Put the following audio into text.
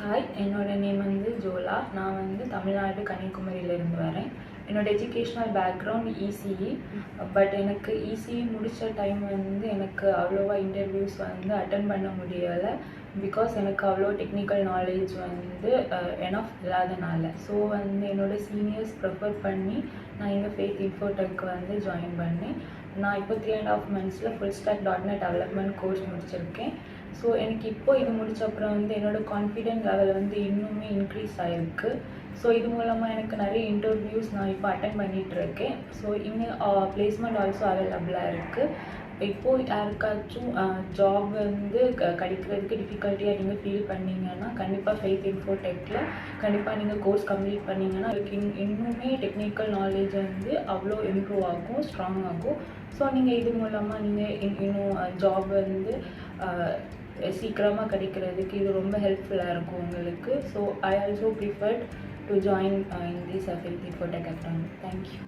Hi, என்னோட name ஜோலா. நான் தமிழ்நாடு கன்னியாகுமரியிலேருந்து வரேன். என்னோட எஜுகேஷ்னல் பேக்ரவுண்ட் இசிஇ. பட் எனக்கு இசிஇ முடித்த டைம் எனக்கு அவ்வளோவா இன்டர்வியூஸ் அட்டன் பண்ண முடியலை. பிகாஸ் எனக்கு அவ்வளோ டெக்னிக்கல் நாலேஜ் எனஃப் இல்லாதனால. ஸோ என்னோட சீனியர்ஸ் ப்ரிஃபர் பண்ணி நான் இங்கே ஃபேத் இன்ஃபோடெக் ஜாயின் பண்ணேன். நான் இப்போ 3.5 monthஸில் full stack .NET development course முடிச்சிருக்கேன். ஸோ எனக்கு இப்போது இது முடித்த அப்புறம் என்னோட கான்ஃபிடென்ட் லெவல் இன்னுமே இன்க்ரீஸ் ஆகிருக்கு. ஸோ இது மூலமாக எனக்கு நிறைய இன்டர்வியூஸ் நான் இப்போ அட்டன் பண்ணிகிட்ருக்கேன். ஸோ இன்னும் பிளேஸ்மெண்ட் ஆல்சோ அவைலபிளாக இருக்குது. இப்போது யாருக்காச்சும் ஜாப் கிடைக்கிறதுக்கு டிஃபிகல்ட்டியாக நீங்கள் ஃபீல் பண்ணிங்கன்னா கண்டிப்பாக ஃபேத் இன்ஃபோடெக்கில் கண்டிப்பாக நீங்கள் கோர்ஸ் கம்ப்ளீட் பண்ணிங்கன்னா அதுக்கு இன்னுமே டெக்னிக்கல் நாலேஜ் அவ்வளோ இம்ப்ரூவ் ஆகும், ஸ்ட்ராங் ஆகும். ஸோ நீங்கள் இது மூலமாக நீங்கள் இன்னும் ஜாப் சீக்கிரமாக கிடைக்கிறதுக்கு இது ரொம்ப ஹெல்ப்ஃபுல்லாக இருக்கும் உங்களுக்கு. So I also preferred to join in this faith Infotech academy. Thank you.